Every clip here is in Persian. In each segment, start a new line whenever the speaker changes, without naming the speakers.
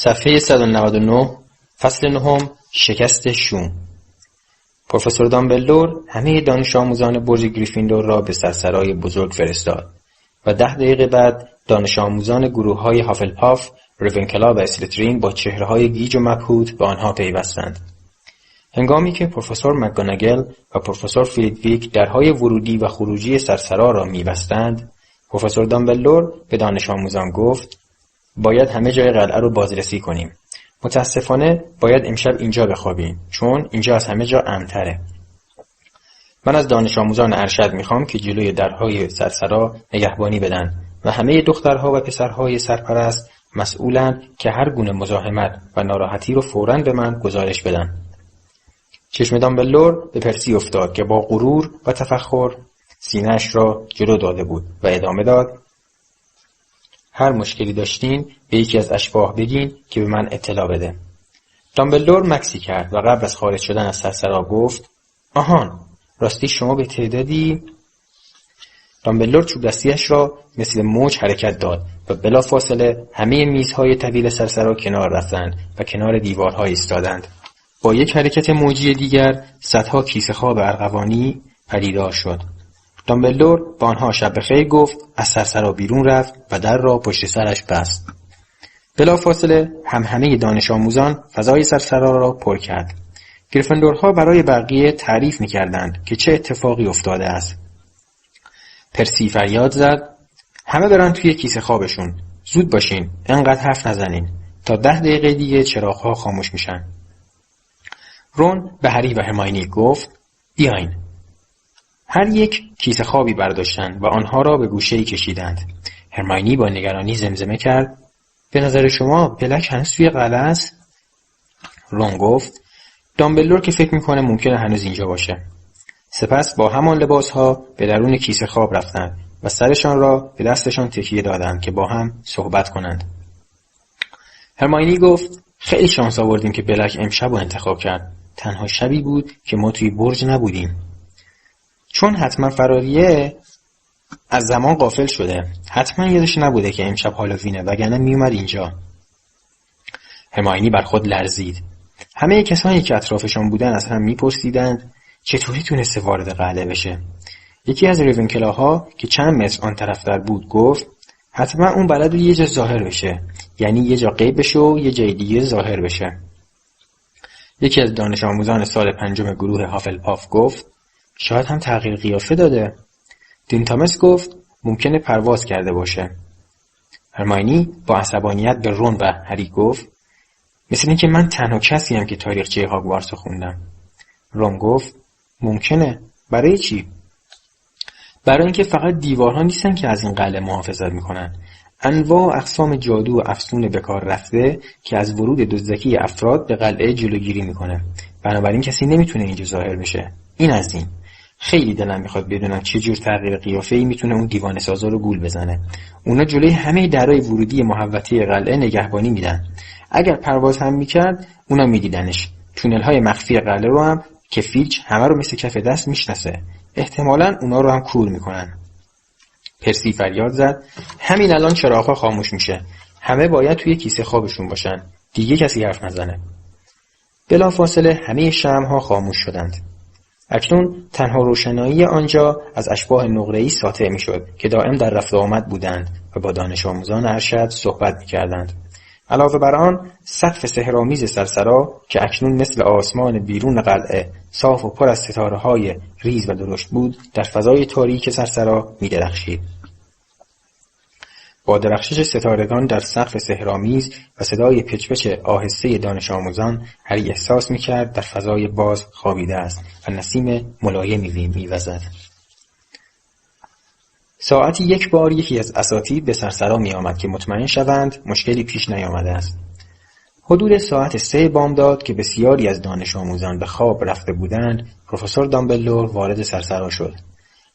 صفحه 199 فصل نهم شکست شوم. پروفسور دامبلدور همه دانش آموزان برج گریفیندور را به سرسرای بزرگ فرستاد و 10 دقیقه بعد دانش آموزان گروه‌های هافلپاف، ریونکلا و اسلیترین با چهره‌های گیج و مبهوت به آنها پیوستند. هنگامی که پروفسور مکگوناگل و پروفسور فلیتویک درهای ورودی و خروجی سرسرا را می‌بستند، پروفسور دامبلدور به دانش آموزان گفت: باید همه جای قلعه رو بازرسی کنیم. متاسفانه باید امشب اینجا بخوابیم چون اینجا از همه جا امن‌تره. من از دانش آموزان ارشد میخوام که جلوی درهای سرسرا نگهبانی بدن و همه دخترها و پسرهای سرپرست مسئولن که هر گونه مزاحمت و ناراحتی رو فوراً به من گزارش بدن. چشم دامبلدور به پرسی افتاد که با غرور و تفخر سینه‌اش را جلو داده بود و ادامه داد: هر مشکلی داشتین به یکی از اشباح بگین که به من اطلاع بده. دامبلدور مکسی کرد و قبل از خارج شدن از سرسرا گفت: آهان، راستی شما به تعدادی. دامبلدور چوب دستیش را مثل موج حرکت داد و بلافاصله همه میزهای طویل سرسرا کنار رفتند و کنار دیوارها ایستادند. با یک حرکت موجی دیگر صدها کیسه خواب ارغوانی پدیدار شد. دامبلدور با آنها شب بخیر گفت، از سرسرا بیرون رفت و در را پشت سرش بست. بلافاصله همه دانش آموزان فضای سرسرا را پر کرد. گریفیندورها برای بقیه تعریف می‌کردند که چه اتفاقی افتاده است. پرسی فریاد زد: همه برن توی کیسه خوابشون. زود باشین، انقدر حرف نزنین. تا 10 دقیقه دیگه چراغ‌ها خاموش میشن. رون به هری و هرماینی گفت: بیاین. هر یک کیسه خوابی برداشتند و آنها را به گوشه‌ای کشیدند. هرماینی با نگرانی زمزمه کرد: به نظر شما بلک هنوز توی قلعه است؟ رون گفت: دامبلدور که فکر میکنه ممکنه هنوز اینجا باشه. سپس با همان لباسها به درون کیسه خواب رفتند و سرشان را به دستشان تکیه دادند که با هم صحبت کنند. هرماینی گفت: خیلی شانس آوردیم که بلک امشب رو انتخاب کرد. تنها شبی بود که ما توی برج نبودیم. چون حتما فراریه از زمان غافل شده. حتما یادش نبوده که امشب هالووینه وگرنه میومد اینجا. هرماینی بر خود لرزید. همه کسانی که اطرافشان بودن از هم میپرسیدند چطوری تونسته وارد قلعه بشه. یکی از ریونکلاها که چند متر آن طرفتر بود گفت: حتما اون بلد یه جا ظاهر بشه، یعنی یه جا غیب بشه و یه جای دیگه ظاهر بشه. یکی از دانش آموزان سال 5 گروه هافلپاف گفت: شاید هم تغییر قیافه داده. دین تامس گفت: ممکنه پرواز کرده باشه. هرماینی با عصبانیت به رون و هری گفت: مثل اینکه من تنها کسیم که تاریخچه هاگوارتس رو خوندم. رون گفت: ممکنه. برای چی؟ برای اینکه فقط دیوارها نیستن که از این قلعه محافظت میکنن. انواع و اقسام جادو و افسون به کار رفته که از ورود دزدکی افراد به قلعه جلوگیری میکنه. بنابراین کسی نمیتونه اینجا ظاهر بشه. این از این. خیلی دلم میخواد بدونم چه جور تغییر قیافه‌ای میتونه اون دیوانه سازا رو گول بزنه. اونا جلوی همه درهای ورودی محوطه قلعه نگهبانی میدن. اگر پرواز هم میکرد اونا میدیدنش. تونل‌های مخفی قلعه رو هم که فیلچ همه رو مثل کف دست میشناسه. احتمالاً اونا رو هم کور میکنن. پرسی فریاد زد: همین الان چراغ‌ها خاموش میشه. همه باید توی کیسه خوابشون باشن. دیگه کسی حرف نزنه. بلافاصله همه شمع‌ها خاموش شدند. اکنون تنها روشنایی آنجا از اشباح نقره‌ای ساطع میشد که دائم در رفت و آمد بودند و با دانش آموزان ارشد صحبت میکردند. علاوه بر آن سقف سحرآمیز سرسرا که اکنون مثل آسمان بیرون قلعه صاف و پر از ستاره‌های ریز و درشت بود در فضای تاریک سرسرا می‌درخشید. با درخشش ستارگان در سقف سحرآمیز و صدای پچ‌پچ آهسته دانش آموزان هری احساس می‌کرد در فضای باز خوابیده است و نسیم ملایمی می‌وزد. ساعتی یک بار یکی از اساتید به سرسرا می‌آمد که مطمئن شوند مشکلی پیش نیامده است. حدود ساعت 3 بامداد که بسیاری از دانش آموزان به خواب رفته بودند، پروفسور دامبلدور وارد سرسرا شد.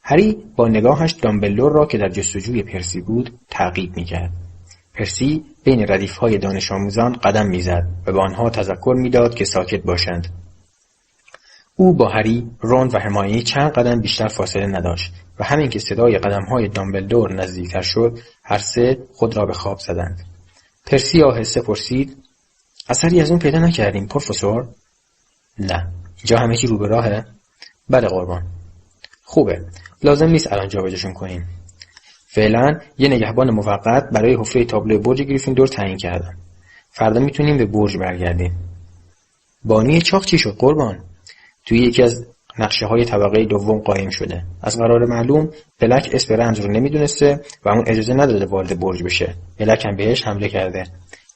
هری با نگاهش دامبلدور را که در جستجوی پرسی بود تعقیب می‌کرد. پرسی بین ردیف‌های دانش آموزان قدم می‌زد و به آنها تذکر می‌داد که ساکت باشند. او با هری، رون و هرماینی چند قدم بیشتر فاصله نداشت و همین که صدای قدم‌های دامبلدور نزدیکتر شد، هر سه خود را به خواب زدند. پرسی آهسته پرسید: اثری از اون پیدا نکردیم پروفسور؟ نه. اینجا همه چی رو به راهه؟ بله قربان. خوبه. لازم نیست الان جابجاشون کنیم. فعلا یه نگهبان موقت برای حفره تابلو برج گریفیندور تعیین کردم. فردا میتونیم به برج برگردیم. بانوی چاق چی شد قربان؟ توی یکی از نقشه های طبقه دوم قایم شده. از قرار معلوم بلک اسم رمز رو نمیدونسته و اون اجازه نداده وارد برج بشه. بلک هم بهش حمله کرده.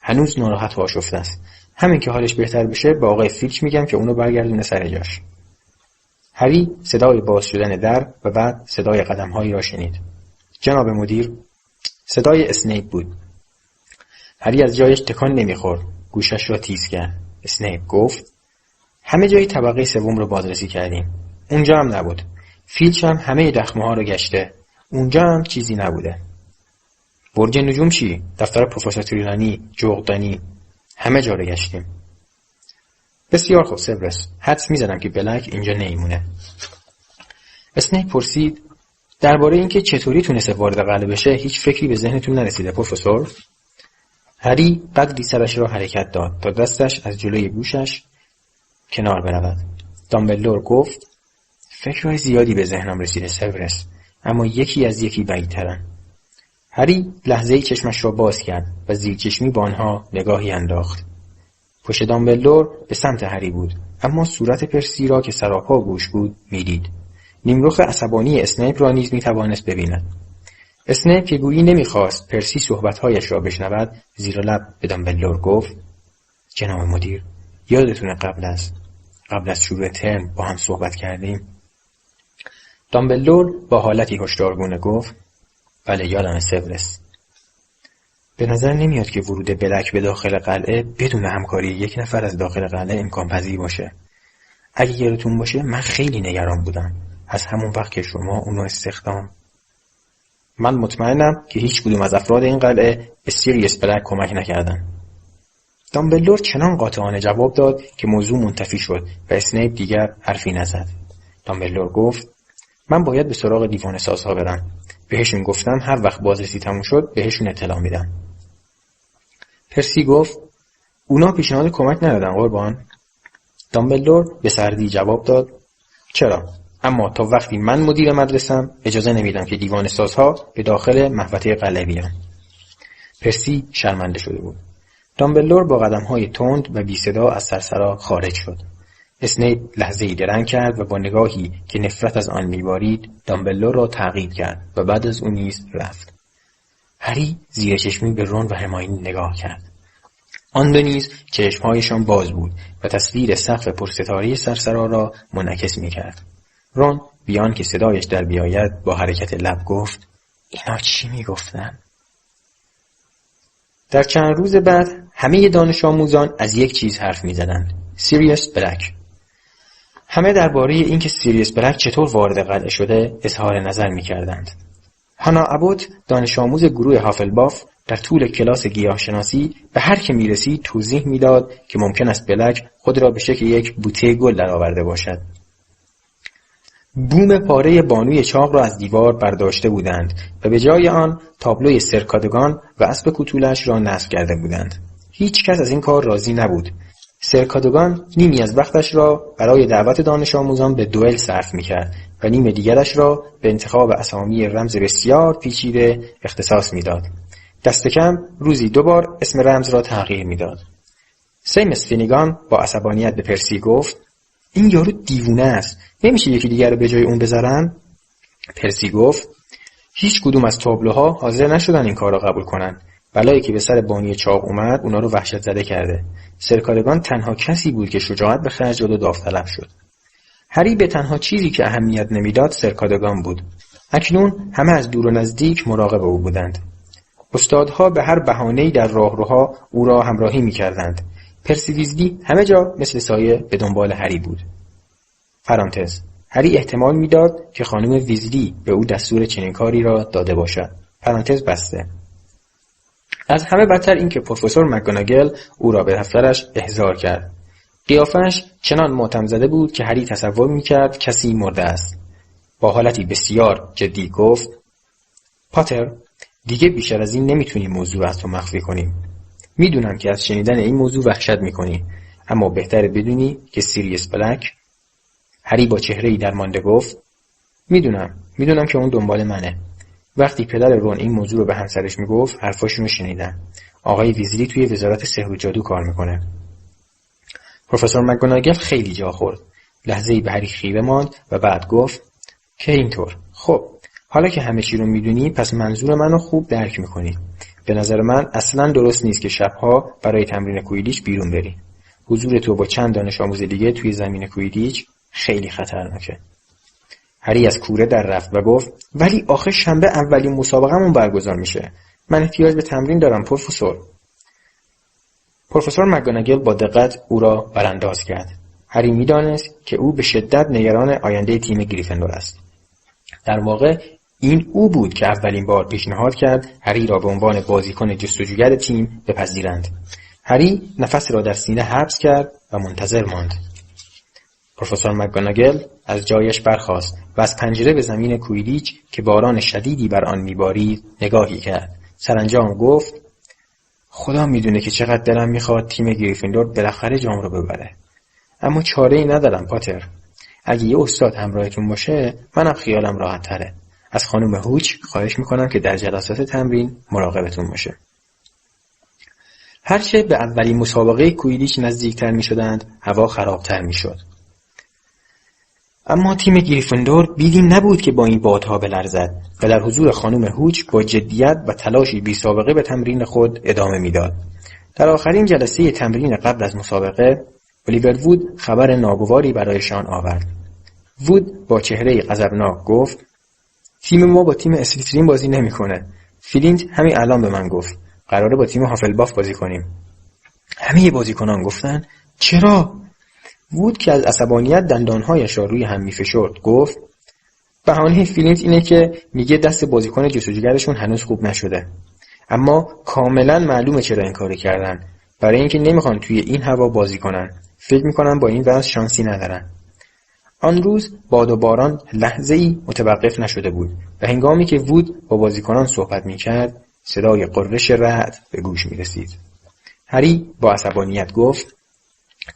هنوز ناراحت و آشفته است. همین که حالش بهتر بشه به آقای فیلچ میگم که اونو برگردونه سر جاش. هری صدای باز شدن در و بعد صدای قدم‌هایی را شنید. جناب مدیر. صدای اسنیپ بود. هری از جایش تکان نمیخورد. گوشش را تیز کرد. اسنیپ گفت: همه جای طبقه سوم رو بازرسی کردیم. اونجا هم نبود. فیلچ هم همه دخمه‌ها رو گشته. اونجا هم چیزی نبوده. برج نجوم چی؟ دفتر پروفسور تریلانی، جغدانی، همه جا رو گشتیم. بسیار خوب سیوروس. حدس میزنم که بلک اینجا نمیمونه. اسنیپ پرسید: درباره اینکه چطوری تونسته وارد قلعه بشه هیچ فکری به ذهنتون نرسیده پروفسور؟ هری قدری سرش را حرکت داد تا دستش از جلوی گوشش کنار برود. دامبلدور گفت: فکرهای زیادی به ذهنم رسیده سیوروس، اما یکی از یکی بعیدترن. هری لحظه‌ای چشمش را باز کرد و زیر چشمی به آنها نگاهی انداخت. پشت دامبلدور به سمت هری بود، اما صورت پرسی را که سراپا گوش بود میدید. نیمرخ عصبانی اسنیپ را نیز میتوانست ببیند. اسنیپ که گویی نمیخواست پرسی صحبتهایش را بشنود، زیر لب به دامبلدور گفت: جناب مدیر، یادتونه قبل از شروع ترم با هم صحبت کردیم؟ دامبلدور با حالتی هشدارگونه گفت: بله یادم سیوروس. به نظر نمیاد که ورود بلک به داخل قلعه بدون همکاری یک نفر از داخل قلعه امکان پذیر باشه. اگه یادتون باشه من خیلی نگران بودم از همون وقت که شما اونو استخدام. من مطمئنم که هیچ کدوم از افراد این قلعه به سیریوس بلک کمک نکردن. دامبلدور چنان قاطعانه جواب داد که موضوع منتفی شد و اسنیپ دیگر حرفی نزد. دامبلدور گفت: من باید به سراغ دیوان سازها برم. بهشون گفتم هر وقت بازرسی تموم شد بهشون اطلاع میدم. پرسی گفت: اونا پیشنهاد کمک ندادن قربان؟ دامبلدور به سردی جواب داد: چرا؟ اما تا وقتی من مدیر مدرسم اجازه نمیدم که دیوان سازها به داخل محوطه قلعه بیان. پرسی شرمنده شده بود. دامبلدور با قدم‌های تند و بی صدا از سرسرا خارج شد. اسنیپ لحظه‌ای درنگ کرد و با نگاهی که نفرت از آن می‌بارید دامبلدور را تعقیب کرد و بعد از اون نیز رفت. هری زیر چشمی به رون و هرمیونی نگاه کرد. آن دو نیز چشم‌هایشان باز بود و تصویر سقف پرستاره سرسرا را منعکس می‌کرد. رون بیان که صدایش در بیاید با حرکت لب گفت: اینا چی می‌گفتن؟ در چند روز بعد همه دانش آموزان از یک چیز حرف می‌زدند: سیریوس بلک. همه درباره اینکه سیریوس بلک چطور وارد قلعه شده اظهار نظر می‌کردند. هانا ابوت دانش آموز گروه هافلباف در طول کلاس گیاهشناسی به هر که می‌رسید توضیح می‌داد که ممکن است بلک خود را به شکل یک بوته گل درآورده باشد. بوم پاره بانوی چاق را از دیوار برداشته بودند و به جای آن تابلوی سرکادگان و اسب کوتولش را نصب کرده بودند. هیچ کس از این کار راضی نبود. سرکادگان نیمی از وقتش را برای دعوت دانش آموزان به دوئل صرف می‌کرد و نیم دیگرش را به انتخاب اسامی رمز بسیار پیچیده اختصاص می‌داد. دست کم روزی 2 بار اسم رمز را تغییر می‌داد. سیمس فینیگان با عصبانیت به پرسی گفت: این یارو دیوونه است. نمیشه یکی دیگر رو به جای اون بذارن؟ پرسی گفت: هیچ کدوم از تابلوها حاضر نشدن این کار را قبول کنن. بلایی که به سر بانی چاق اومد اونا رو وحشت زده کرده. سرکادگان تنها کسی بود که شجاعت به خرج داد و داوطلب شد. هری به تنها چیزی که اهمیت نمیداد سرکادگان بود. اکنون همه از دور و نزدیک مراقب او بودند. استادها به هر بهانه‌ای در راهروها او را همراهی می‌کردند. پرسی ویزلی همه جا مثل سایه به دنبال هری بود. پرانتز: هری احتمال میداد که خانم ویزلی به او دستور چنین کاری را داده باشد. پرانتز بسته. از همه بدتر این که پروفسور مکگوناگل او را به دفترش احضار کرد. قیافه‌اش چنان ماتم زده بود که هری تصور میکرد کسی مرده است. با حالتی بسیار جدی گفت: پاتر، دیگه بیشتر از این نمیتونیم موضوع از تو مخفی کنیم. میدونم که از شنیدن این موضوع وحشت میکنی، اما بهتره بدونی که سیریوس بلک. هری با چهره‌ای درمانده گفت میدونم که اون دنبال منه. وقتی پدر رون این موضوع رو به همسرش میگفت حرفاشون رو شنیدم. آقای ویزلی توی وزارت سحر و جادو کار میکنه. پروفسور مکگوناگل خیلی جا خورد. لحظه‌ای به هری خیره ماند و بعد گفت که اینطور. خب حالا که همه چی رو میدونی پس منظور منو خوب درک میکنی. به نظر من اصلا درست نیست که شبها برای تمرین کویدیچ بیرون بری. حضور تو با چند دانش آموز دیگه توی زمین کویدیچ خیلی خطرناکه. هری از کوره در رفت و گفت ولی آخه شنبه اولین مسابقه‌مون برگزار میشه. من احتیاج به تمرین دارم پروفسور. پروفسور مکگوناگل با دقت او را برانداز کرد. هری میدانست که او به شدت نگران آینده تیم گریفندور است. در واقع این او بود که اولین بار پیشنهاد کرد هری را به عنوان بازیکن جستجوگر تیم بپذیرند. هری نفس را در سینه حبس کرد و منتظر ماند. پروفسور مکگوناگل از جایش برخاست و از پنجره به زمین کویدیچ که باران شدیدی بر آن میبارید نگاهی کرد. سرانجام گفت خدا میدونه که چقدر دلم میخواد تیم گریفیندور بالاخره جام رو ببره. اما چاره‌ای ندارم پاتر. اگه یه استاد همراهتون باشه منم خیالم راحت تره. از خانم هوچ خواهش میکنم که در جلسات تمرین مراقبتون باشه. هرچه به اولین مسابقه کویدیچ نزدیکتر میشدند هوا خرابتر میشد. اما تیم گریفیندور بیدیم نبود که با این بادها بلرزد و در حضور خانم هوچ با جدیت و تلاشی بی سابقه به تمرین خود ادامه میداد. در آخرین جلسه تمرین قبل از مسابقه الیور وود خبر ناگواری برایشان آورد. وود با چهره غضبناک گفت تیم ما با تیم اسلیترین بازی نمیکنه. فیلینت همین الان به من گفت قراره با تیم هافلباف بازی کنیم. همه بازیکنان گفتن چرا؟ وود که از عصبانیت دندانهایش را روی هم میفشرد گفت بهانه فیلینت اینه که میگه دست بازیکن جستجوگرشون هنوز خوب نشده. اما کاملا معلومه چرا این کارو کردن. برای اینکه نمیخوان توی این هوا بازی کنن. فکر میکنن با این وضع شانسی ندارن. آن روز باد و باران لحظه‌ای متوقف نشده بود و هنگامی که وود با بازیکنان صحبت میکرد صدای قررش رعد به گوش میرسید. هری با عصبانیت گفت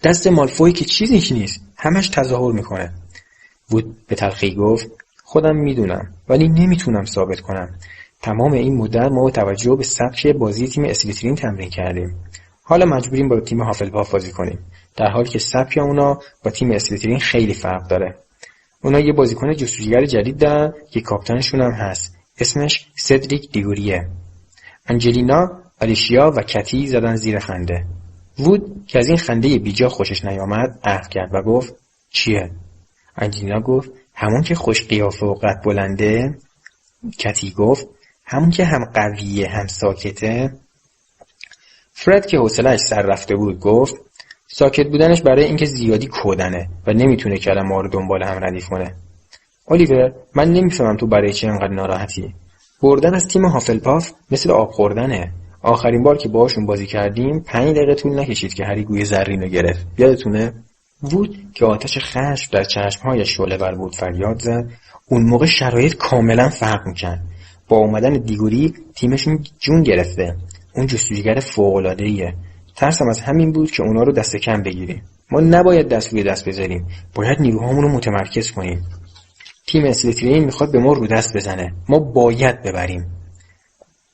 دست مالفوی که چیزی نیست، همش تظاهر میکنه. وود به تلخی گفت خودم میدونم ولی نمیتونم ثابت کنم. تمام این مدت ما با توجه به سبک بازی تیم اسلیترین تمرین کردیم. حالا مجبوریم با تیم هافلپاف بازی کنیم، در حالی که سبک اونا با تیم اسلیترین خیلی فرق داره. اونا یه بازیکن جستجوگر جدید دارن که کاپیتانشون هم هست. اسمش سدریک دیگوریه. انجلینا، آلیشیا و کتی زدن زیر خنده. وود که از این خنده بیجا خوشش نیامد عرض کرد و گفت چیه؟ انجلینا گفت همون که خوش قیافه و قد بلنده. کتی گفت همون که هم قویه هم ساکته. فرد که حوصله‌اش سر رفته بود گفت ساکت بودنش برای اینکه زیادی کودنه و نمیتونه کلمه‌ها رو دنبال هم ردیف کنه. الیور من نمیفهمم تو برای چه اینقدر ناراحتی؟ بردن از تیم هافلپاف مثل آب خوردنه. آخرین بار که باهاشون بازی کردیم 5 دقیقه طول نکشید که هری گوی زرین رو گرفت. یادتونه؟ وود که آتش خشم در چشم‌هایش شعله‌ور بود فریاد زد اون موقع شرایط کاملا فرق می‌کرد. با اومدن دیگوری تیمشون جون گرفته. اون جستجوگر فوق‌العاده‌ایه. ترسم از همین بود که اونا رو دست کم بگیریم. ما نباید دست روی دست بذاریم. باید نیروهامون رو متمرکز کنیم. تیم اسلیترین میخواد به ما رو دست بزنه. ما باید ببریم.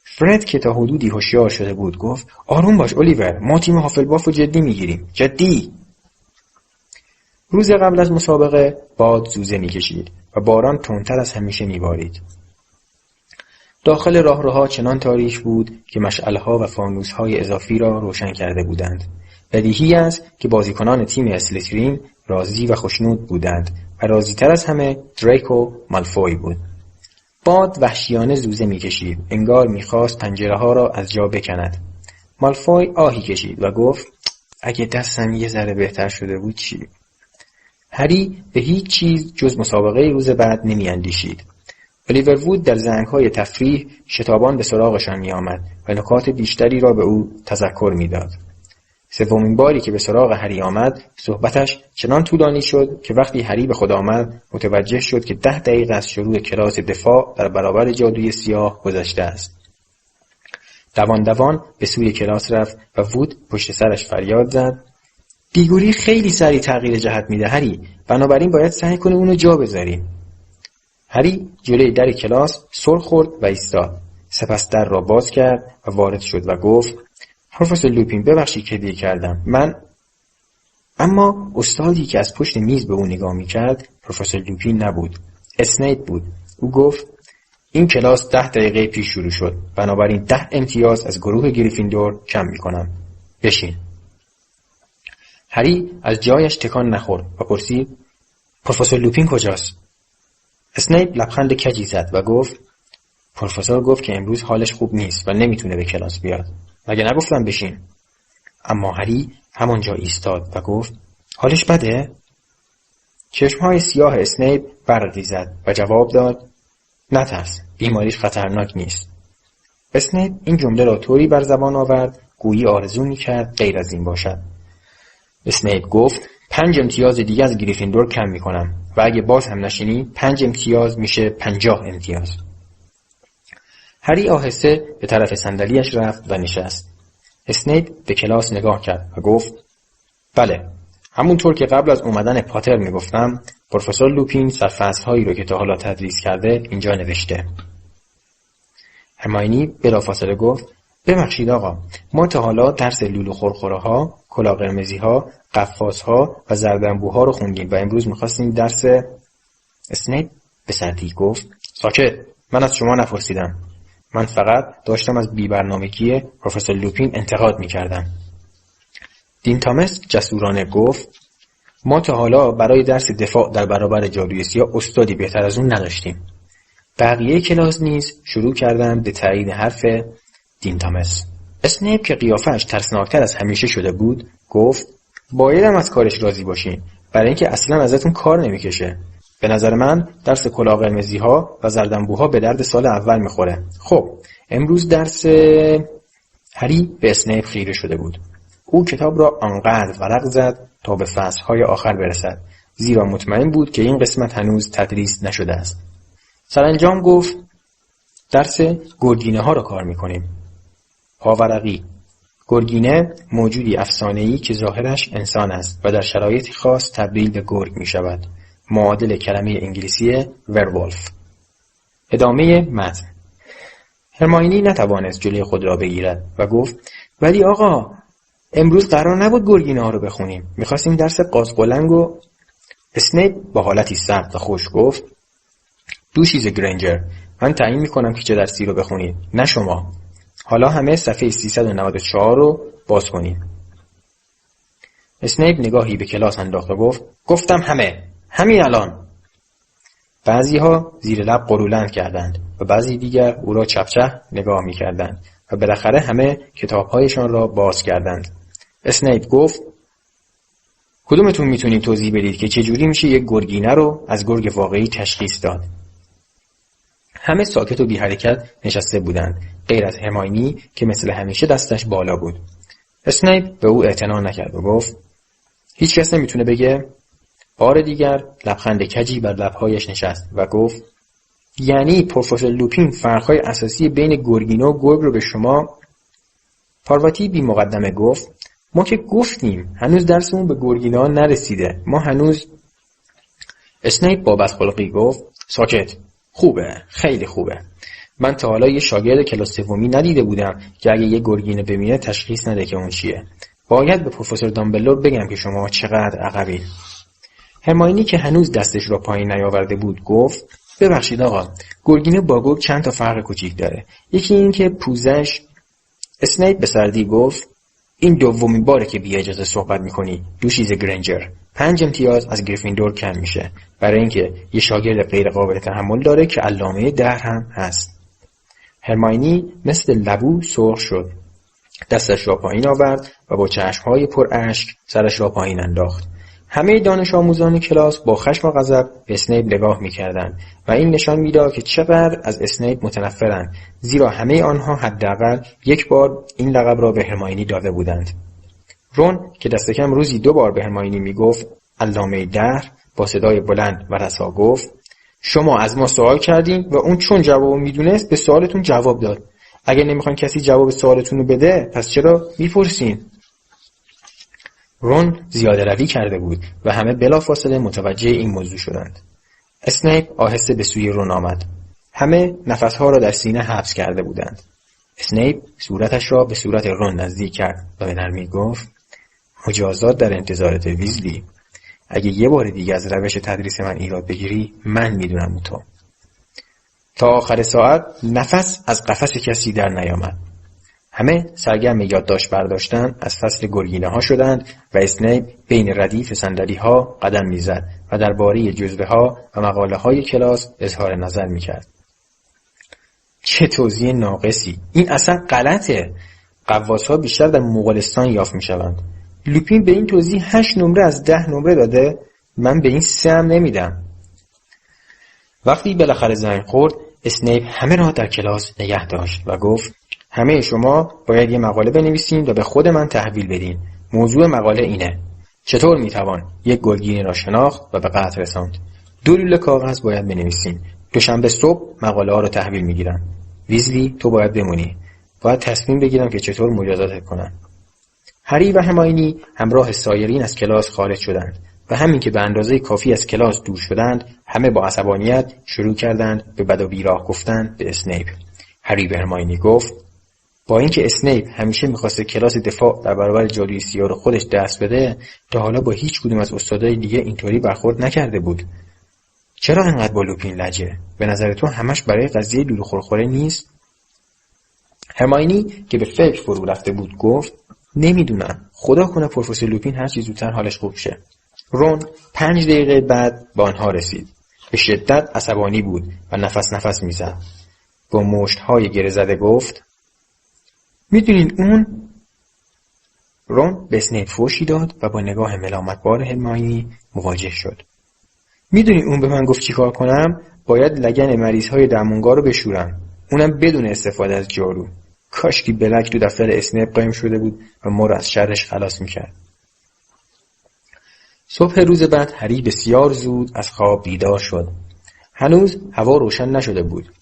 فرد که تا حدودی هوشیار شده بود گفت آروم باش الیور، ما تیم هافلباف رو جدی میگیریم. جدی. روز قبل از مسابقه باد زوزه میکشید و باران تندتر از همیشه میبارید. داخل راهروها چنان تاریک بود که مشعله‌ها و فانوس‌های اضافی را روشن کرده بودند. بدیهی است که بازیکنان تیم اسلیترین راضی و خوشنود بودند و راضی‌تر از همه دریکو مالفوی بود. باد وحشیانه زوزه می‌کشید، انگار می‌خواست پنجره‌ها را از جا بکند. مالفوی آهی کشید و گفت اگه دستم یه ذره بهتر شده بود چی؟ هری به هیچ چیز جز مسابقه روز بعد نمی‌اندیشید. الیور وود در زنگ‌های تفریح شتابان به سراغشان می‌آمد و نکات بیشتری را به او تذکر می‌داد. سومین باری که به سراغ هری آمد، صحبتش چنان طولانی شد که وقتی هری به خود آمد، متوجه شد که 10 دقیقه از شروع کلاس دفاع در برابر جادوی سیاه گذشته است. دوان دوان به سوی کلاس رفت و وود پشت سرش فریاد زد: بیگوری خیلی سریع تغییر جهت میده هری، بنابراین باید سعی کنی اونو جا بذاری. هری جلوی در کلاس سر خورد و ایستاد. سپس در را باز کرد و وارد شد و گفت: پروفسور لوپین، ببخشید که دیر کردم. اما استادی که از پشت میز به او نگاه میکرد پروفسور لوپین نبود، اسنیپ بود. او گفت: این کلاس 10 دقیقه پیش شروع شد، بنابراین 10 امتیاز از گروه گریفیندور کم میکنم. بشین. هری از جایش تکان نخورد و پرسید: پروفسور لوپین کجاست؟ اسنیپ لبخند کجی زد و گفت: پروفسور گفت که امروز حالش خوب نیست و نمیتونه به کلاس بیاد. مگه نگفتم بشین؟ اما هری همانجا ایستاد و گفت: حالش بده؟ چشمهای سیاه اسنیپ برقی زد و جواب داد: نترس، بیماریش خطرناک نیست. اسنیپ این جمله را طوری بر زبان آورد گویی آرزو می‌کرد غیر از این باشد. اسنیپ گفت: 5 امتیاز دیگه از گریفیندور کم می‌کنم و اگه باز هم نشینی 5 امتیاز میشه 50 امتیاز. هری آهسته به طرف صندلیاش رفت و نشست. اسنیپ به کلاس نگاه کرد و گفت: بله، همونطور که قبل از اومدن پاتر میگفتم، پروفسور لوپین سرفصل‌هایی رو که تا حالا تدریس کرده اینجا نوشته. هرماینی بلافاصله گفت: ببخشید آقا، ما تا حالا درس لولو خورخوره‌ها، کلاه قرمزی‌ها، قفازها و زردنبوها رو خوندیم و امروز می‌خواستیم درس. اسنیپ به سردی گفت: ساکت، من از شما نپرسیدم. من فقط داشتم از بی‌برنامگی پروفسور لوپین انتقاد می‌کردم. دین تامس جسورانه گفت: ما تا حالا برای درس دفاع در برابر جادوی سیاه استادی بهتر از اون نداشتیم. بقیه کلاس نیز شروع کردن به تایید حرف دین تامس. اسنیپ که قیافه‌اش ترسناکتر از همیشه شده بود گفت: بایدم از کارش راضی باشین، برای اینکه اصلا ازتون کار نمیکشه. به نظر من درس کلاه قرمزی‌ها و زردنبوها به درد سال اول میخوره. خب امروز درس. هری به اسنیپ خیره شده بود. او کتاب را آنقدر ورق زد تا به فصل‌های آخر برسد، زیرا مطمئن بود که این قسمت هنوز تدریس نشده است. سرانجام گفت: درس گرگینه ها را کار میکنیم. پاورقی. گرگینه موجودی افسانه‌ای که ظاهرش انسان است و در شرایط خاص تبدیل به گرگ می شود. معادل کلمه انگلیسی ورولف. ادامه متن. هرماینی نتوانست جلوی خود را بگیرد و گفت: ولی آقا، امروز قرار نبود گرگینه ها رو بخونیم. میخواستیم درس قازقلنگ و. اسنیپ با حالتی سرد و خوش گفت: دوشیز گرنجر، من تعیین میکنم که چه درسی رو بخونید، نه شما. حالا همه صفحه 394 رو باز کنید. اسنیپ نگاهی به کلاس انداخت و گفت: گفتم همین الان. بعضی ها زیر لب قرولند کردند و بعضی دیگر او را چپچپ نگاه می کردند و بالاخره همه کتابهایشان را باز کردند. اسنیپ گفت: کدومتون میتونید توضیح بدید که چجوری میشه یک گرگینه رو از گرگ واقعی تشخیص داد؟ همه ساکت و بی حرکت نشسته بودند، غیر از هرماینی که مثل همیشه دستش بالا بود. اسنیپ به او اعتنا نکرد و گفت: هیچ کس نمیتونه بگه؟ بار دیگر لبخند کجی بر لبهایش نشست و گفت: یعنی پروفسور لوپین فرقهای اساسی بین گرگینه و گرگ رو به شما. پارواتی بی مقدمه گفت: ما که گفتیم هنوز درسمون به گرگینه ها نرسیده، ما هنوز. اسنیپ با بدخلقی گفت: ساکت. خوبه، خیلی خوبه. من تا حالا یه شاگرد کلاس سومی ندیده بودم که اگه یه گرگینه ببینه تشخیص نده که اون چیه. باید به پروفسور دامبلدور بگم که شما چقدر عقبید. هرماینی که هنوز دستش را پایین نیاورده بود گفت: ببخشید آقا، گرگینه با گرگ چند تا فرق کوچیک داره. یکی این که پوزش. اسنیپ به سردی گفت: این دومین باره که بی اجازه صحبت میکنی دوشیز گرنجر. 5 امتیاز از گریفیندور کم میشه برای اینکه یه شاگرد غیر قابل تحمل داره که علامه دهر هم هست. هرماینی مثل لبو سرخ شد. دستش را پایین آورد و با چشمهای پر اشک سرش را پایین انداخت. همه دانش آموزان کلاس با خشم و غضب به اسنیپ نگاه می‌کردند و این نشان می‌داد که چقدر از اسنیپ متنفرند، زیرا همه آنها حداقل یک بار این لقب را به هرماینی داده بودند. رون که دست کم روزی 2 بار به هرماینی میگفت علامه دهر، با صدای بلند و رسا گفت: شما از ما سوال کردین و اون چون جواب میدونست به سوالتون جواب داد. اگه نمیخوان کسی جواب سوالتون رو بده پس چرا میپرسین؟ رون زیاده روی کرده بود و همه بلافاصله متوجه این موضوع شدند. اسنیپ آهسته به سوی رون آمد. همه نفسها را در سینه حبس کرده بودند. اسنیپ صورتش را به صورت رون نزدیک کرد و به نرمی گفت: مجازات در انتظارت ویزلی. اگه یه بار دیگه از روش تدریس من ایراد بگیری من میدونم تو. تا آخر ساعت نفس از قفس کسی در نیامد. همه سرگرم یادداشت برداشتن از فصل گرگینه ها شدند و اسنیپ بین ردیف صندلی ها قدم میزد و درباره جزوه ها و مقاله های کلاس اظهار نظر میکرد. چه توضیح ناقصی! این اصلا غلطه. غواص ها بیشتر در مغولستان یافت میشوند. لوپین به این توضیح 8 نمره از 10 نمره داده، من به این 3 هم نمیدم. وقتی بالاخره زنگ خورد، اسنیپ همه را در کلاس نگه داشت و گفت: همه شما باید یه مقاله بنویسین و به خود من تحویل بدین. موضوع مقاله اینه: چطور میتوان یک گرگینه را شناخت و به قتل رساند. 2 لوله کاغذ باید بنویسین. دوشنبه صبح مقاله ها رو تحویل میگیرن. ویزلی تو باید بمونی. باید تصمیم بگیرم که چطور مجازاتت کنم. هری و هرماینی همراه سایرین از کلاس خارج شدند و همین که به اندازه کافی از کلاس دور شدند، همه با عصبانیت شروع کردند به بد و بیراه گفتن به اسنیپ. هری به هرماینی گفت: با اینکه اسنیپ همیشه می‌خواسته کلاس دفاع در برابر جادوی سیاه رو خودش دست بده، تا حالا با هیچ کدوم از استادای دیگه اینطوری برخورد نکرده بود. چرا انقدر با لوپین لجه؟ به نظر تو همش برای قضیه لولو خورخوره نیست؟ هرماینی که به فکر فرو رفته بود گفت: نمیدونم. خدا کنه پروفسور لوپین هر چی زودتر حالش خوب شه. رون 5 دقیقه بعد به آنها رسید. به شدت عصبانی بود و نفس میزد. با مشت‌های گره زده گفت: میدونین اون؟ رون به اسنیپ فحشی داد و با نگاه ملامتبار هرماینی مواجه شد. میدونین اون به من گفت چیکار کنم؟ باید لگن مریض‌های درمانگاه رو بشورم. اونم بدون استفاده از جارو. کاشکی بلک تو دفتر اسنیپ قایم شده بود و ما رو از شرش خلاص میکرد. صبح روز بعد هری بسیار زود از خواب بیدار شد. هنوز هوا روشن نشده بود.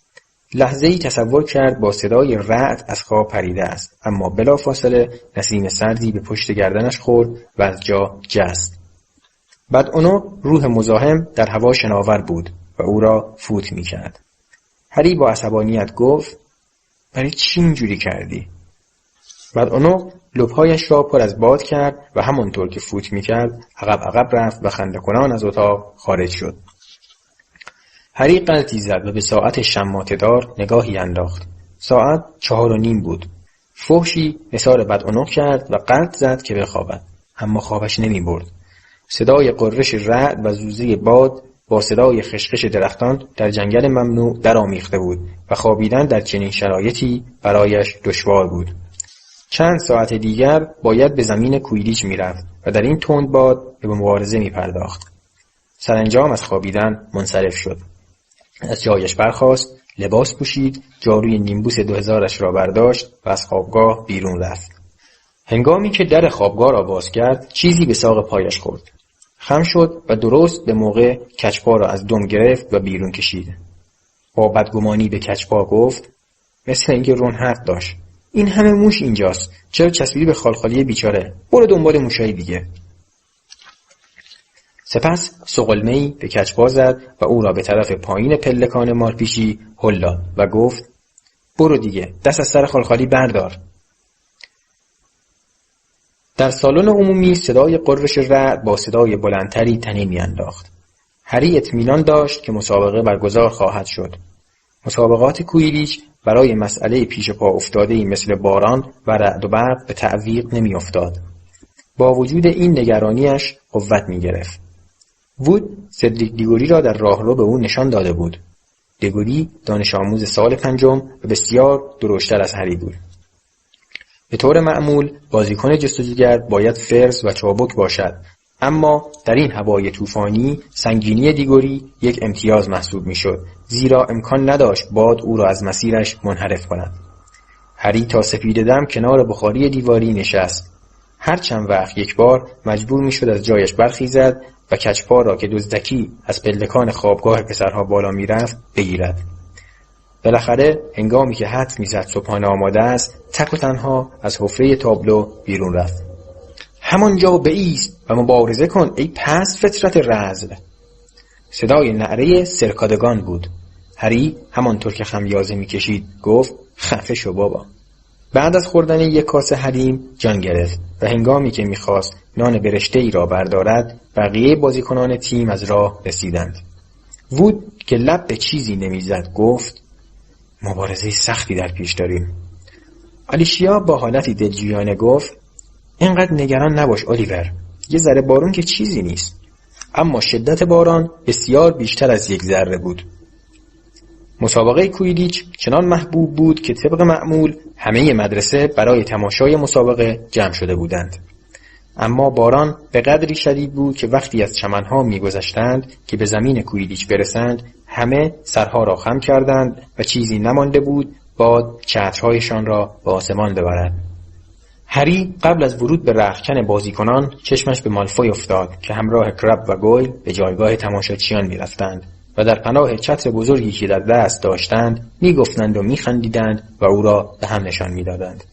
لحظه‌ای تصور کرد با صدای رعد از خواب پریده است، اما بلافاصله نسیم سردی به پشت گردنش خورد و از جا جست. بعد اونو روح مزاحم در هوا شناور بود و او را فوت میکرد. هری با عصبانیت گفت: برای چی اینجوری کردی؟ بعد اونو لب‌هایش را پر از باد کرد و همانطور که فوت میکرد عقب رفت و خنده کنان از اتاق خارج شد. هری غلطی زد و به ساعت شماته‌دار نگاهی انداخت. ساعت 4:30 بود. فحشی نثار بدعنق کرد و غلط زد که بخوابد، اما خوابش نمی برد. صدای قررش رعد و زوزه باد با صدای خشخش درختان در جنگل ممنوع درآمیخته بود و خوابیدن در چنین شرایطی برایش دشوار بود. چند ساعت دیگر باید به زمین کویلیچ میرفت و در این تند باد به مبارزه میپرداخت. سرانجام از خوابیدن منصرف شد. از جایش برخاست، لباس پوشید، جاروی نیمبوس 2000 را برداشت و از خوابگاه بیرون رفت. هنگامی که در خوابگاه را باز کرد، چیزی به ساق پایش خورد. خم شد و درست به موقع کچپا را از دم گرفت و بیرون کشید. با بدگمانی به کچپا گفت: مثل اینکه رون حق داشت. این همه موش اینجاست. چرا چسبیدی به خالخالی بیچاره؟ برو دنبال موشای دیگه. سپس سقلمه‌ای به کچپا زد و او را به طرف پایین پلکان مارپیچی هل داد و گفت: برو دیگه، دست از سر خالخالی بردار. در سالن عمومی صدای قررش رعد با صدای بلندتری تنه میانداخت. هری اطمینان داشت که مسابقه برگزار خواهد شد. مسابقات کویلیچ برای مسئله پیش پا افتاده‌ای مثل باران و رعد و برق به تعویق نمیافتاد. با وجود این نگرانیش قوت میگرفت. وود سدریک دیگوری را در راهرو به او نشان داده بود. دیگوری دانش آموز سال 5 و بسیار درشتر از هری بود. به طور معمول بازیکن جستجوگر باید فرز و چابک باشد، اما در این هوای طوفانی سنگینی دیگوری یک امتیاز محسوب میشد، زیرا امکان نداشت باد او را از مسیرش منحرف کند. هری تا سپیده دم کنار بخاری دیواری نشست. هر چند وقت یک بار مجبور میشد از جایش برخیزد و کچپا را که دزدکی از پلکان خوابگاه پسرها بالا میرفت بگیرد. بالاخره هنگامی که حدس می‌زد صبحانه آماده است، تک و تنها از حفره تابلو بیرون رفت. همانجا بایست و مبارزه کن ای پست فطرت رذل. صدای نعره سرکادگان بود. هری همانطور که خمیازه می‌کشید گفت خفه شو بابا. بعد از خوردن یک کاسه حلیم جان گرفت و هنگامی که می‌خواست نان برشته‌ای را بردارد، بقیه بازیکنان تیم از راه رسیدند. وود که لب به چیزی نمی‌زد گفت مبارزه سختی در پیش داریم. آلیشیا با حالتی دلجویانه گفت اینقدر نگران نباش الیور، یه ذره بارون که چیزی نیست. اما شدت باران بسیار بیشتر از یک ذره بود. مسابقه کویدیچ چنان محبوب بود که طبق معمول همه مدرسه برای تماشای مسابقه جمع شده بودند. اما باران به قدری شدید بود که وقتی از چمنها می‌گذشتند که به زمین کویدیچ برسند، همه سرها را خم کردند و چیزی نمانده بود باد چترهایشان را به آسمان ببرد. هری قبل از ورود به رختکن بازیکنان چشمش به مالفوی افتاد که همراه کراب و گویل به جایگاه تماشاچیان می‌رفتند و در پناه چتر بزرگی که در دست داشتند می‌گفتند و می‌خندیدند و او را به هم نشان می‌دادند.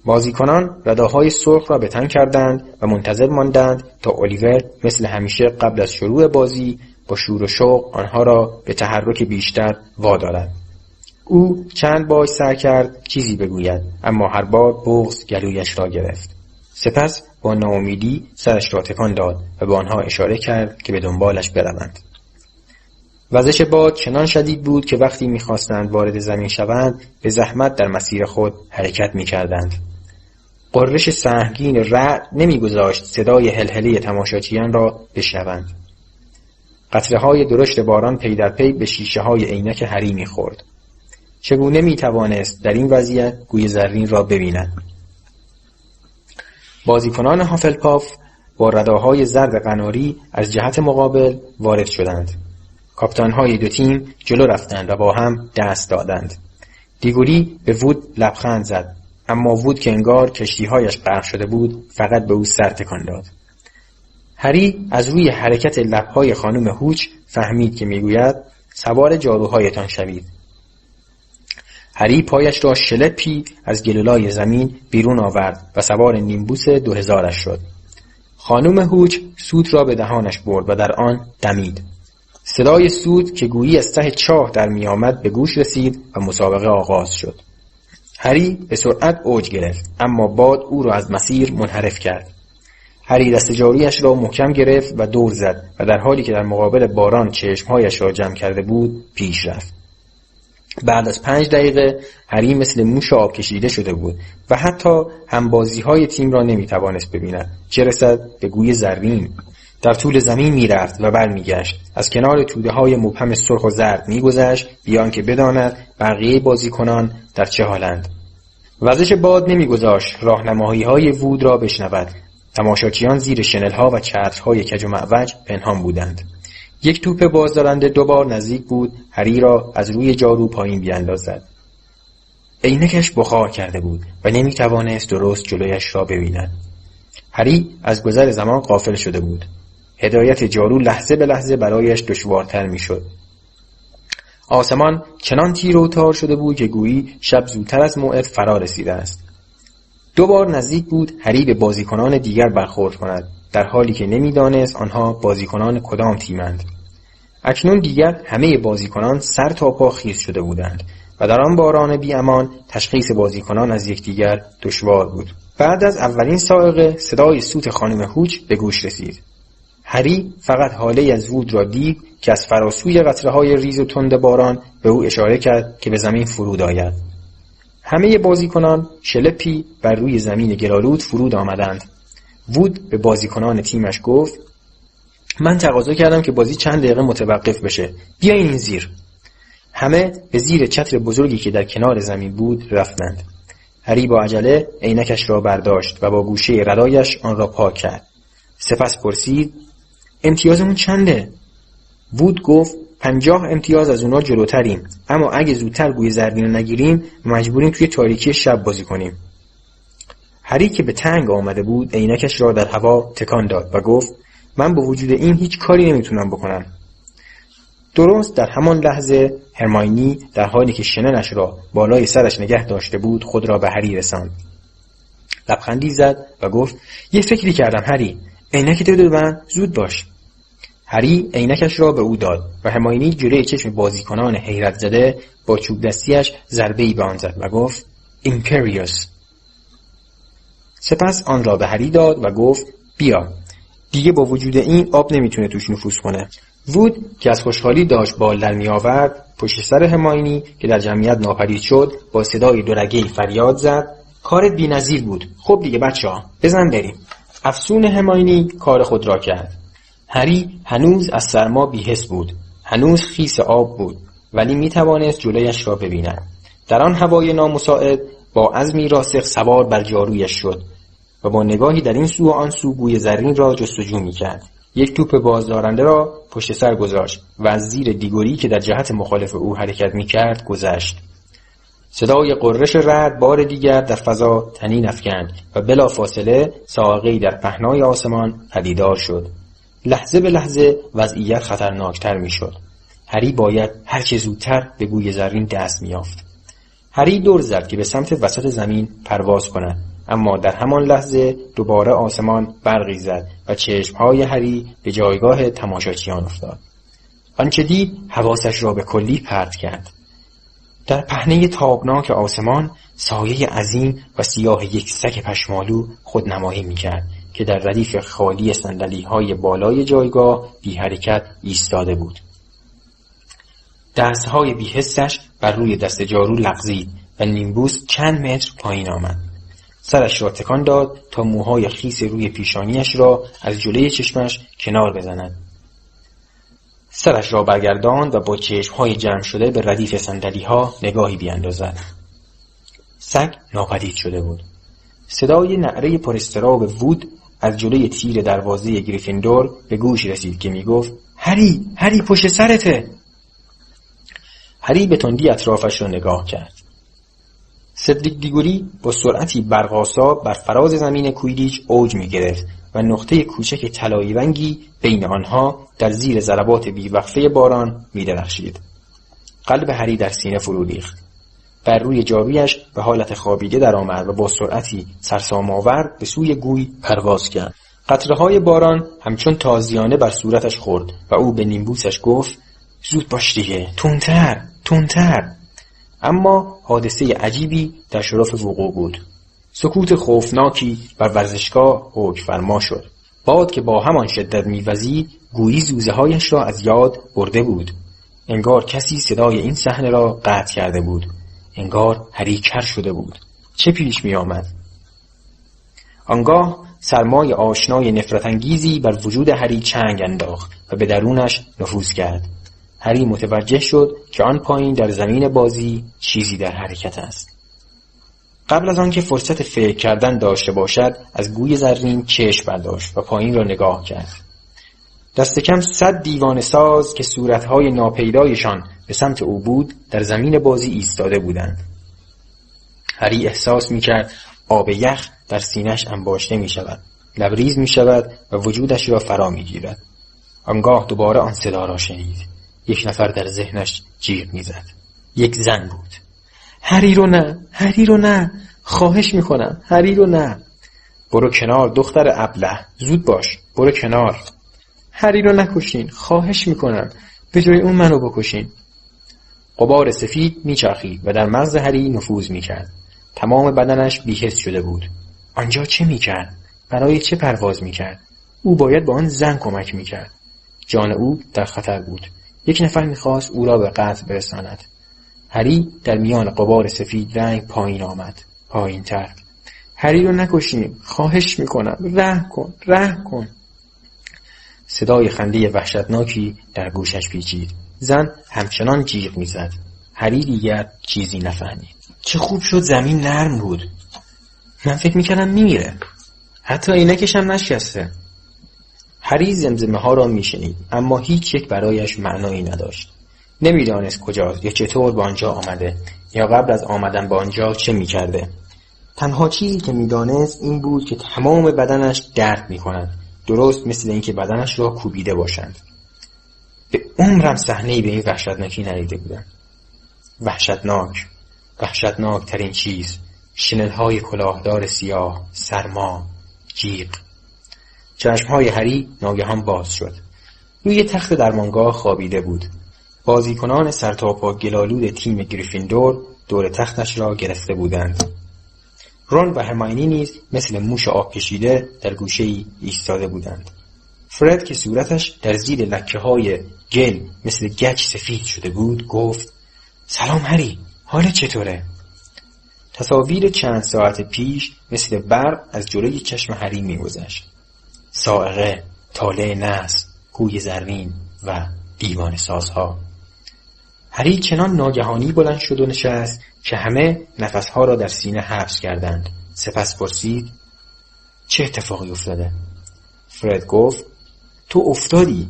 بازیکنان رداهای سرخ را به تن کردند و منتظر ماندند تا الیور مثل همیشه قبل از شروع بازی با شور و شوق آنها را به تحرک بیشتر وادارد. او چند بار سعی کرد چیزی بگوید، اما هر بار بغض گلویش را گرفت. سپس با ناامیدی سرش را تکان داد و به آنها اشاره کرد که به دنبالش بروند. وزش باد چنان شدید بود که وقتی می‌خواستند وارد زمین شوند به زحمت در مسیر خود حرکت می‌کردند. قررش سهمگین رعد نمی‌گذاشت صدای هلهله تماشاچیان را بشنوند. قطره‌های درشت باران پی در پی به شیشه‌های عینک هری می‌خورد. چگونه می‌توانست در این وضعیت گوی زرین را ببیند؟ بازیکنان هافلپاف با رداهای زرد قناری از جهت مقابل وارد شدند. کاپیتان‌های دو تیم جلو رفتند و با هم دست دادند. دیگوری به وود لبخند زد، اما وود که انگار کشتی‌هایش غرق شده بود فقط به او سر تکان داد. هری از روی حرکت لب‌های خانم هوچ فهمید که میگوید سوار جادوهایتان شوید. هری پایش را شلپی از گلولای زمین بیرون آورد و سوار نیمبوس 2000 شد. خانم هوچ سوت را به دهانش برد و در آن دمید. صدای سوت که گویی از ته چاه در می آمد به گوش رسید و مسابقه آغاز شد. هری به سرعت اوج گرفت، اما باد او را از مسیر منحرف کرد. هری دست جاریش را محکم گرفت و دور زد و در حالی که در مقابل باران چشمهایش را جمع کرده بود پیش رفت. بعد از 5 دقیقه هری مثل موش آب کشیده شده بود و حتی همبازی‌های تیم را نمی‌توانست ببیند، چه رسد به گوی زرین. در طول زمین می‌رفت و برمیگشت، از کنار توده‌های مبهم سرخ و زرد می‌گذشت بیان که بداند بقیه بازیکنان در چه حالند. وزش باد نمی‌گذاشت راهنمایی‌های وود را بشنود. تماشاچیان زیر شنل‌ها و چترهای کج و معوج پنهان بودند. یک توپ بازدارنده 2 بار نزدیک بود هری را از روی جارو پایین بیاندازد. عینکش بخار کرده بود و نمی‌توانست درست جلویش را ببیند. هری از گذر زمان غافل شده بود. هدایت جارو لحظه به لحظه برایش دشوارتر می‌شد. آسمان چنان تیر و تار شده بود که گویی شب زودتر از موعد فرا رسیده است. 2 بار نزدیک بود هری به بازیکنان دیگر برخورد کند، در حالی که نمی‌دانست آنها بازیکنان کدام تیمند. اکنون دیگر همه بازیکنان سر تا پا خیس شده بودند و در آن باران بی‌امان تشخیص بازیکنان از یکدیگر دشوار بود. بعد از اولین صاعقه صدای سوت خانم هوچ به گوش رسید. هری فقط حاله از وود را دید که از فراسوی قطره‌های ریز و تند باران به او اشاره کرد که به زمین فرود آید. همه بازیکنان شلپی بر روی زمین گلالود فرود آمدند. وود به بازیکنان تیمش گفت من تقاضا کردم که بازی چند دقیقه متوقف بشه. بیاین این زیر. همه به زیر چتر بزرگی که در کنار زمین بود رفتند. هری با عجله عینکش را برداشت و با گوشه ردایش آن را پاک کرد. سپس پرسید امتیازمون چنده؟ وود گفت 50 امتیاز از اونا جلوتریم، اما اگه زودتر گوی زرین رو نگیریم مجبوریم توی تاریکی شب بازی کنیم. هری که به تنگ آمده بود عینکش را در هوا تکان داد و گفت من با وجود این هیچ کاری نمیتونم بکنم. درست در همان لحظه هرماینی در حالی که شنلش را بالای سرش نگه داشته بود خود را به هری رساند. لبخندی زد و گفت یه فکری کردم هری، عینکت بده به من، زود باش. هری عینکش را به او داد و هرماینی جلوی چشم بازیکنان حیرت زده با چوب دستیش ضربه‌ای به آن زد و گفت ایمپریوس. سپس آن را به هری داد و گفت بیا، دیگه با وجود این آب نمیتونه توش نفوذ کنه. وود که از خوشحالی داشت بال در میآورد پشت سر هرماینی که در جمعیت ناپدید شد با صدای دورگه‌ای فریاد زد کارت بی‌نظیر بود. خب دیگه بچه‌ها بزن بریم. افسون هرماینی کار خود را کرد. هری هنوز از سرما بی‌حس بود، هنوز خیس آب بود، ولی میتوانست جلویش را ببیند. در آن هوای نامساعد با عزمی راسخ سوار بر جارویش شد و با نگاهی در این سو و آن سو گوی زرین را جستجو می‌کرد. یک توپ بازدارنده را پشت سر گذاشت و از زیر دیگوری که در جهت مخالف او حرکت می‌کرد گذشت. صدای قررش رعد بار دیگر در فضا طنین افکند و بلافاصله صاعقه‌ای در پهنای آسمان پدیدار شد. لحظه به لحظه وضعیت خطرناکتر می‌شد. هری باید هر چه زودتر به گوی زرین دست می‌یافت. هری دور زد که به سمت وسط زمین پرواز کند، اما در همان لحظه دوباره آسمان برقی زد و چشمهای هری به جایگاه تماشاچیان افتاد. آنچه دید حواسش را به کلی پرت کرد. در پهنه تابناک آسمان سایه عظیم و سیاه یک سگ پشمالو خودنمایی می‌کرد که در ردیف خالی صندلی‌های بالای جایگاه بی حرکت ایستاده بود. دستهای بی‌حسش بر روی دست جارو لغزید و نیمبوس چند متر پایین آمد. سرش را تکان داد تا موهای خیس روی پیشانیش را از جلوی چشمش کنار بزند. سرش را برگرداند و با چشمهای جمع شده به ردیف صندلی‌ها نگاهی بیاندازد. سگ ناپدید شده بود. صدای نعره پر اضطراب وود از جلوی تیر دروازه گریفیندور به گوش رسید که میگفت هری پشت سرته. هری به تندی اطرافش را نگاه کرد. سدریک دیگوری با سرعتی برق‌آسا بر فراز زمین کویدیچ اوج می‌گرفت و نقطه کوچک طلایی رنگی بین آنها در زیر ضربات بی‌وقفه باران می‌درخشید. قلب هری در سینه فرو ریخت. بر روی جارویش به حالت خوابیده درآمد و با سرعتی سرسام‌آور به سوی گوی پرواز کرد. قطره‌های باران همچون تازیانه بر صورتش خورد و او به نیمبوسش گفت زود باش دیگه، تندتر. اما حادثه عجیبی در شرف وقوع بود. سکوت خوفناکی بر ورزشگاه حکم فرما شد. باد که با همان شدت می‌وزید گویی زوزه‌هایش را از یاد برده بود. انگار کسی صدای این صحنه را قطع کرده بود. انگار هری کر شده بود. چه پیش می‌آمد؟ آنگاه سرمای آشنای نفرت انگیزی بر وجود هری چنگ انداخت و به درونش نفوذ کرد. هری متوجه شد که آن پایین در زمین بازی چیزی در حرکت است. قبل از آنکه فرصت فکر کردن داشته باشد از گوی زرین چشم برداشت و پایین را نگاه کرد. دست کم 100 دیوانه ساز که صورتهای ناپیدایشان به سمت او بود در زمین بازی ایستاده بودند. هری احساس می‌کرد آب یخ در سینه‌اش انباشته می‌شود، لبریز می‌شود و وجودش را فرا می‌گیرد. آنگاه دوباره آن صدا را شنید. یک نفر در ذهنش جیغ می‌زد. یک زن بود. هری رو نه، خواهش می‌کنم، هری رو نه. برو کنار دختر ابله، زود باش، برو کنار. هری رو نکشین، خواهش می‌کنم، به جای اون منو بکشین. غبار سفید میچرخید و در مغز هری نفوذ می‌کرد. تمام بدنش بی‌حس شده بود. آنجا چه می‌کرد؟ برای چه پرواز می‌کرد؟ او باید با آن زن کمک می‌کرد. جان او در خطر بود. یک نفر می‌خواست او را به قتل برساند. هری در میان غبار سفید رنگ پایین آمد. پایین‌تر. هری رو نکشین، خواهش می‌کنم، رحم کن. صدای خنده وحشتناکی در گوشش پیچید. زن همچنان جیغ می‌زد. هری دیگر چیزی نفهمید. چه خوب شد زمین نرم بود. من فکر می‌کردم می‌میره. حتی عینکش هم نشکسته. هری زمزمه‌ها را می‌شنید، اما هیچ یک برایش معنایی نداشت. نمی‌دانست کجاست یا چطور به آنجا آمده یا قبل از آمدن به آنجا چه می‌کرده. تنها چیزی که می‌دانست این بود که تمام بدنش درد می‌کند، درست مثل اینکه بدنش را کوبیده باشند. به عمرم صحنه‌ای به این وحشتناکی ندیده بودم. وحشتناک ترین چیز، شنل‌های کلاهدار سیاه، سرما، جیغ. چشم‌های هری ناگهان باز شد. روی تخت درمانگاه خوابیده بود. بازیکنان سرتاپا گلالود تیم گریفیندور دور تختش را گرفته بودند. رون و هرماینی نیز مثل موش آب کشیده در گوشه‌ای ایستاده بودند. فرد که صورتش در زیر لکه‌های گل مثل گچ سفید شده بود گفت: سلام هری، حالت چطوره؟ تصاویر چند ساعت پیش مثل برق از جلوی چشم هری می‌گذشت. صاعقه، طالع نحس، گوی زرین و دیوانه سازها. هری چنان ناگهانی بلند شد و نشست که همه نفسها را در سینه حبس کردند. سپس پرسید: چه اتفاقی افتاده؟ فرد گفت: تو افتادی.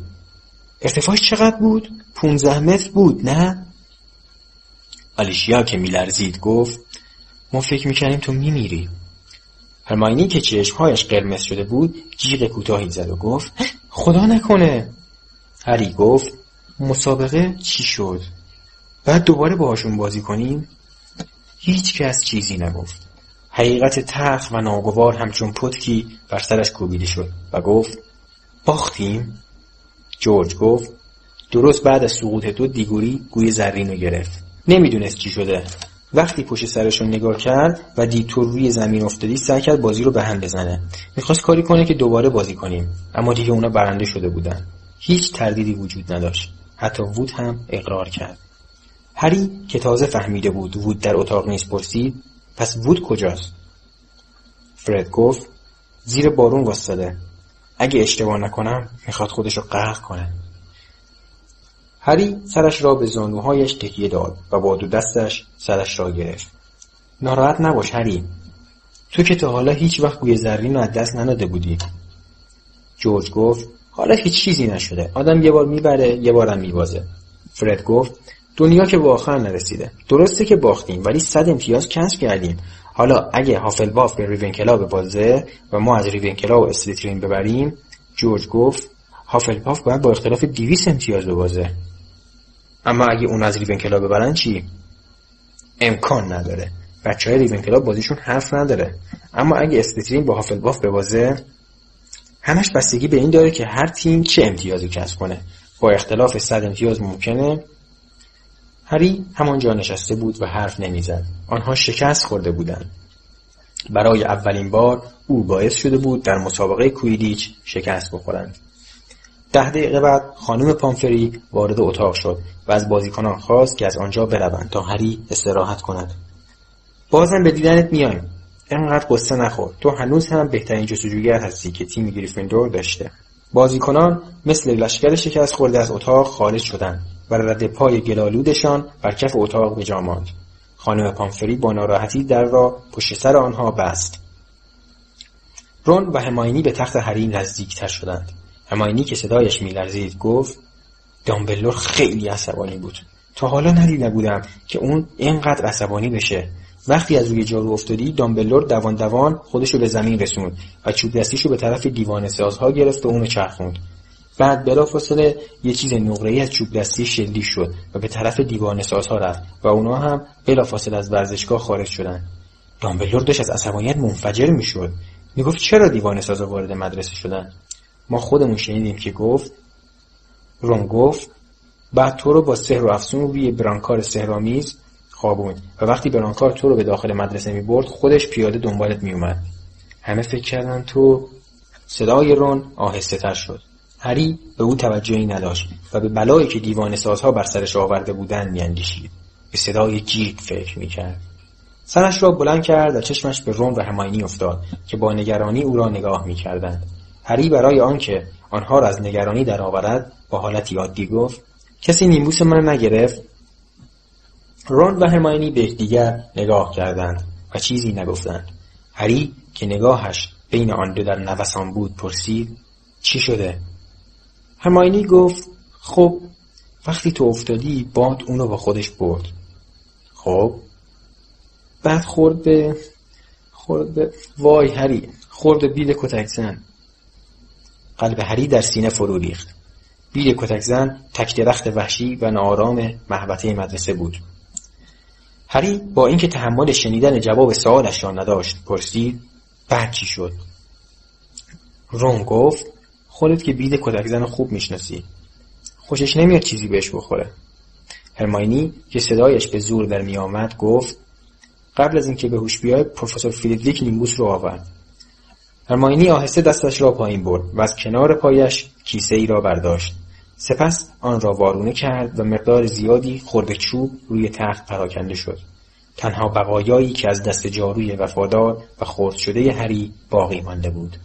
ارتفاعش چقدر بود؟ 15 متر بود، نه؟ آلیشیا که میلرزید گفت: ما فکر میکنیم تو میمیری. هرماینی که چشمهایش قرمز شده بود جیغ کوتاهی زد و گفت: خدا نکنه. هری گفت: مسابقه چی شد؟ بعد دوباره باهاشون بازی کنیم؟ هیچ کس چیزی نگفت. حقیقت تلخ و ناگوار همچون پتکی بر سرش کوبیده شد و گفت: باختیم؟ جورج گفت: درست بعد از سقوط تو دیگوری گوی زرین رو گرفت. نمیدونست چی شده. وقتی پشت سرش رو نگاه کرد و دید تو روی زمین افتادی سعی کرد بازی رو به هم بزنه. میخواست کاری کنه که دوباره بازی کنیم، اما دیگه اونا برنده شده بودن. هیچ تردیدی وجود نداشت. حتی وود هم اقرار کرد. هری که تازه فهمیده بود وود در اتاق نیست پرسید: پس وود کجاست؟ فرد گفت: زیر بارون واسطاده. اگه اشتباه نکنم میخواد خودش رو غرق کنه. هری سرش را به زانوهایش تکیه داد و با دو دستش سرش را گرفت. ناراحت نباش هری. تو که تا حالا هیچ وقت گوی زرین رو از دست نداده بودی. جورج گفت: حالا که چیزی نشده. آدم یه بار میبره یه بارم میبازه. فرد گفت: دنیا که به آخر نرسیده. درسته که باختیم ولی 100 امتیاز کسب کردیم. حالا اگه هافلباف به ریونکلا ببازه و ما از ریونکلا و اسلیترین ببریم، جورج گفت: هافلباف باید با اختلاف 200 امتیاز ببازه. اما اگه اون از ریونکلا ببرن چی؟ امکان نداره. بچهای ریونکلا بازیشون حرف نداره. اما اگه اسلیترین با هافلباف ببازه، همش بستگی به این داره که هر تیم چه امتیازی کسب کنه. با اختلاف 100 امتیاز ممکنه. هری همانجا نشسته بود و حرف نمیزد. آنها شکست خورده بودند. برای اولین بار او باعث شده بود در مسابقه کویدیچ شکست بخورند. 10 دقیقه بعد خانم پامفری وارد اتاق شد و از بازیکنان خواست که از آنجا بروند تا هری استراحت کند. بازم به دیدنت میایم. انقدر قصه نخور. تو هنوز هم بهترین جستجوگر هستی که تیم گریفیندور داشته. بازیکنان مثل لشکر شکست خورده از اتاق خارج شدند و رد پای گلالودشان بر کف اتاق به جا ماند. خانم پامفری با ناراحتی در را پشت سر آنها بست. رون و هرماینی به تخت هری نزدیکتر شدند. هرماینی که صدایش میلرزید گفت: دامبلدور خیلی عصبانی بود. تا حالا ندیده بودم که اون اینقدر عصبانی بشه. وقتی از روی جارو افتادی دامبلدور دوان خودشو به زمین رسوند و چوب دستیشو به طرف دیوانه سازها گرفت و اونو چرخوند. بعد بلافاصله یه چیز نقره‌ای از چوب دستی شلیک شد و به طرف دیوانه سازها رفت و اونا هم بلافاصله از ورزشگاه خارج شدن. دامبلدور داشت از عصبانیت منفجر میشد. میگفت چرا دیوانه سازها وارد مدرسه شدن؟ ما خودمون شنیدیم که گفت. رون گفت: بعد تو رو با سحر و افسون روی برانکار سحرآمیز خوابوند و وقتی برانکار تو رو به داخل مدرسه میبرد خودش پیاده دنبالت میومد. همه فکر کردن تو. صدای رون آهسته تر شد. هری به او توجهی نداشت و به بلایی که دیوانه سازها بر سرش آورده بودند میاندیشید. به صدای جیغ فکر میکرد. سرش را بلند کرد و چشمش به رون و هرماینی افتاد که با نگرانی او را نگاه میکردند. هری برای آنکه آنها را از نگرانی درآورد با حالتی عادی گفت: کسی نیمبوس من نگرفت؟ رون و هرماینی به یکدیگر نگاه کردند و چیزی نگفتند. هری که نگاهش بین آن دو در نوسان بود پرسید: چی شده؟ هرماینی گفت: خب وقتی تو افتادی باد اونو با خودش برد. خب بعد خورد به وای هری، خورد به بیل کتک زن. قلب هری در سینه فرو ریخت. بیل کتک زن تک درخت وحشی و ناآرام محوطه مدرسه بود. هری با اینکه تحمل شنیدن جواب سوالش را نداشت پرسید: بعد چی شد؟ رون گفت: خودت که بیل کتک زن خوب میشناسی. خوشش نمیاد چیزی بهش بخوره. هرماینی که صدایش به زور در می آمد گفت: قبل از اینکه به هوش بیاید پروفسور فیلدریک نیمبوس رو آورد. هرماینی آهسته دستش را پایین برد و از کنار پایش کیسه ای را برداشت. سپس آن را وارونه کرد و مقدار زیادی خرده چوب روی تخت پراکنده شد. تنها بقایایی که از دست جاروی وفادار و خرد شده هری باقی مانده بود.